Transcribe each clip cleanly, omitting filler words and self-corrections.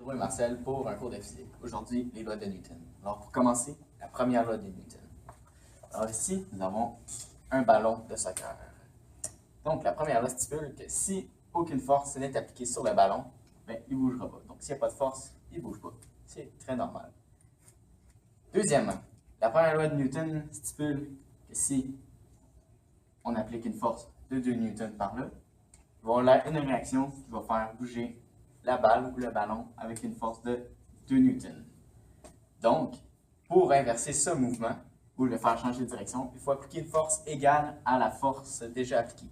Bruno et Marcel pour un cours de physique. Aujourd'hui, les lois de Newton. Alors, pour commencer, la première loi de Newton. Alors ici, nous avons un ballon de soccer. Donc, la première loi stipule que si aucune force n'est appliquée sur le ballon, bien, il ne bougera pas. Donc, s'il n'y a pas de force, il ne bouge pas. C'est très normal. Deuxièmement, la première loi de Newton stipule que si on applique une force de 2 newtons par là, il va y avoir une réaction qui va faire bouger la balle ou le ballon avec une force de 2 newtons. Donc, pour inverser ce mouvement ou le faire changer de direction, il faut appliquer une force égale à la force déjà appliquée.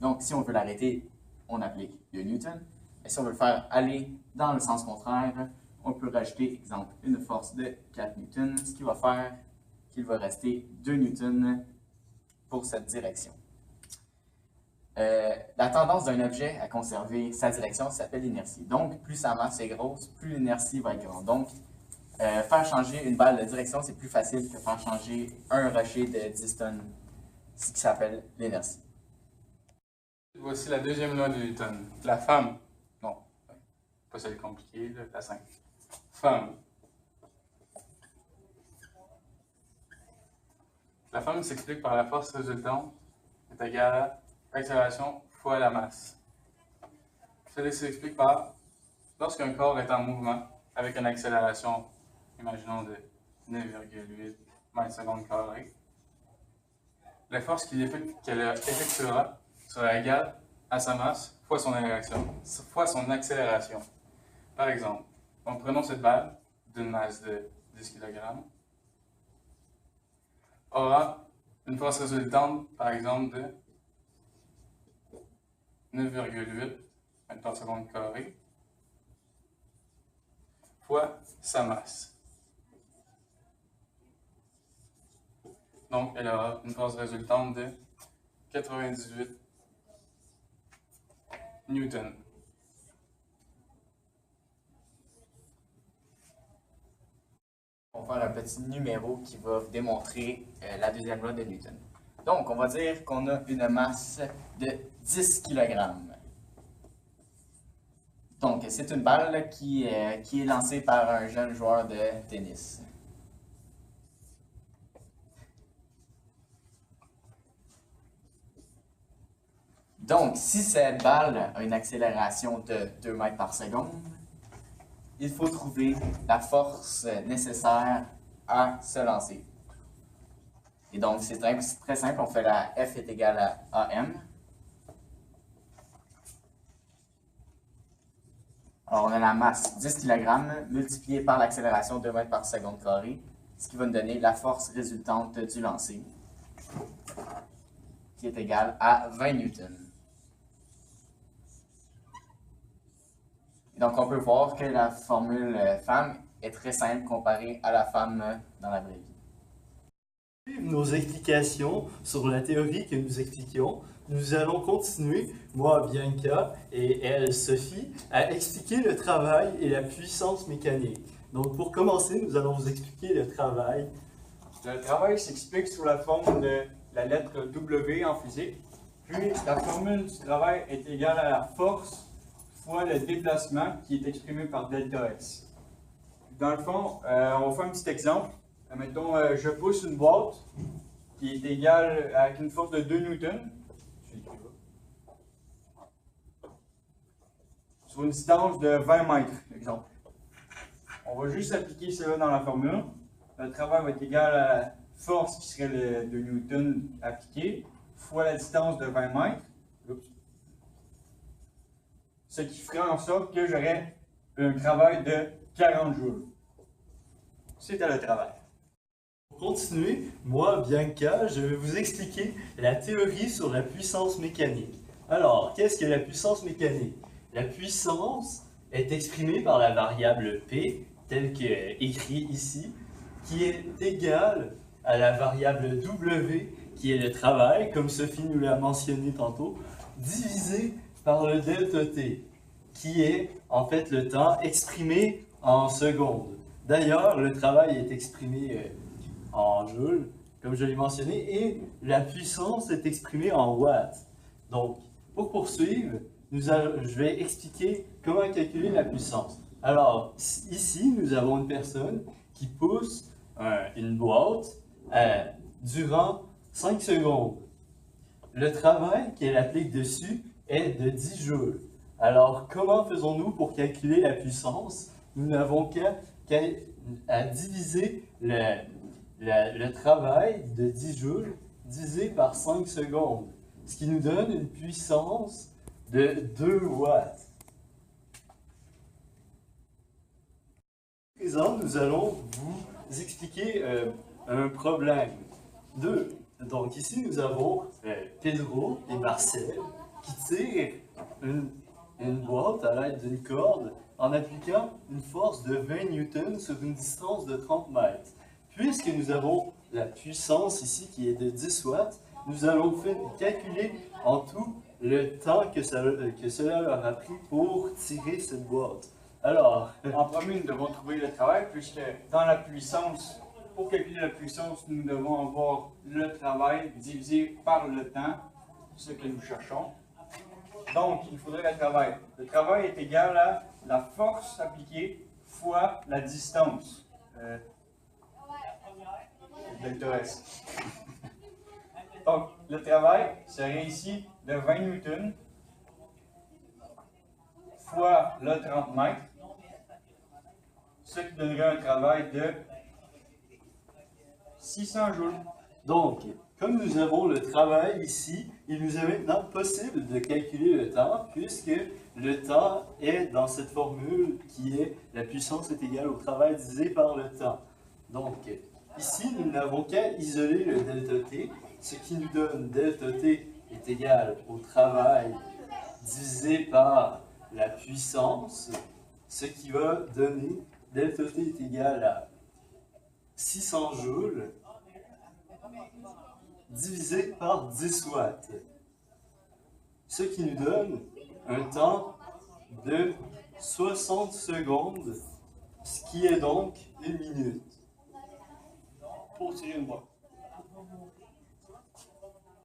Donc, si on veut l'arrêter, on applique 2 newtons. Et si on veut le faire aller dans le sens contraire, on peut rajouter, exemple, une force de 4 newtons, ce qui va faire qu'il va rester 2 newtons pour cette direction. La tendance d'un objet à conserver sa direction s'appelle l'inertie. Donc, plus sa masse est grosse, plus l'inertie va être grande. Donc, faire changer une balle de direction, c'est plus facile que faire changer un rocher de 10 tonnes, ce qui s'appelle l'inertie. Voici la deuxième loi de Newton. La femme, non, pas celle compliquée, la simple. Femme. La femme s'explique par la force résultante est égale à l'accélération fois la masse. Cela s'explique par lorsqu'un corps est en mouvement avec une accélération, imaginons de 9,8 mètres seconde carré, la force qu'elle effectuera sera égale à sa masse fois son accélération. Par exemple, prenons cette balle d'une masse de 10 kg, aura une force résultante, par exemple, de 9,8 mètres par seconde carré fois sa masse. Donc, elle aura une force résultante de 98 newtons. On va faire un petit numéro qui va démontrer la deuxième loi de Newton. Donc, on va dire qu'on a une masse de 10 kg. Donc, c'est une balle qui est lancée par un jeune joueur de tennis. Donc, si cette balle a une accélération de 2 mètres par seconde, il faut trouver la force nécessaire à se lancer. Et donc, c'est très simple, on fait la F est égale à AM. Alors, on a la masse 10 kg multipliée par l'accélération 2 mètres par seconde carré, ce qui va nous donner la force résultante du lancer, qui est égale à 20 newtons. Donc, on peut voir que la formule femme est très simple comparée à la femme dans la vraie vie. Nos explications sur la théorie que nous expliquions, nous allons continuer, moi Bianca et elle Sophie, à expliquer le travail et la puissance mécanique. Donc pour commencer, nous allons vous expliquer le travail. Le travail s'explique sous la forme de la lettre W en physique. Puis la formule du travail est égale à la force fois le déplacement qui est exprimé par delta S. Dans le fond, on va faire un petit exemple. Mettons, je pousse une boîte qui est égale avec une force de 2 newtons sur une distance de 20 mètres, exemple. On va juste appliquer cela dans la formule. Le travail va être égal à la force qui serait le 2 newtons appliqué fois la distance de 20 mètres. Oups. Ce qui ferait en sorte que j'aurais un travail de 40 joules. C'était le travail. Pour continuer, moi Bianca, je vais vous expliquer la théorie sur la puissance mécanique. Alors, qu'est-ce que la puissance mécanique? La puissance est exprimée par la variable P, telle qu'écrit ici, qui est égale à la variable W, qui est le travail, comme Sophie nous l'a mentionné tantôt, divisé par le delta T, qui est en fait le temps exprimé en secondes. D'ailleurs, le travail est exprimé en joules, comme je l'ai mentionné, et la puissance est exprimée en watts. Donc, pour poursuivre, je vais expliquer comment calculer la puissance. Alors, ici, nous avons une personne qui pousse une boîte durant 5 secondes. Le travail qu'elle applique dessus est de 10 joules. Alors, comment faisons-nous pour calculer la puissance? Nous n'avons qu'à diviser le travail de 10 joules divisé par 5 secondes, ce qui nous donne une puissance de 2 watts. À présent, nous allons vous expliquer un problème. Donc ici, nous avons Pedro et Marcel qui tirent une boîte à l'aide d'une corde en appliquant une force de 20 newtons sur une distance de 30 mètres. Puisque nous avons la puissance ici qui est de 10 watts, nous allons calculer en tout le temps que cela leur a pris pour tirer cette boîte. Alors, En premier, nous devons trouver le travail, puisque dans la puissance, pour calculer la puissance, nous devons avoir le travail divisé par le temps, ce que nous cherchons. Donc, il faudrait le travail. Le travail est égal à la force appliquée fois la distance. Delta S. Donc, le travail serait ici de 20 newtons fois le 30 mètres, ce qui donnerait un travail de 600 joules. donc, comme nous avons le travail ici, il nous est maintenant possible de calculer le temps puisque le temps est dans cette formule qui est la puissance est égale au travail divisé par le temps. Donc, ici, nous n'avons qu'à isoler le delta t, ce qui nous donne delta t est égal au travail divisé par la puissance, ce qui va donner delta t est égal à 600 joules divisé par 10 watts, ce qui nous donne un temps de 60 secondes, ce qui est donc 1 minute. Pour tirer une boîte.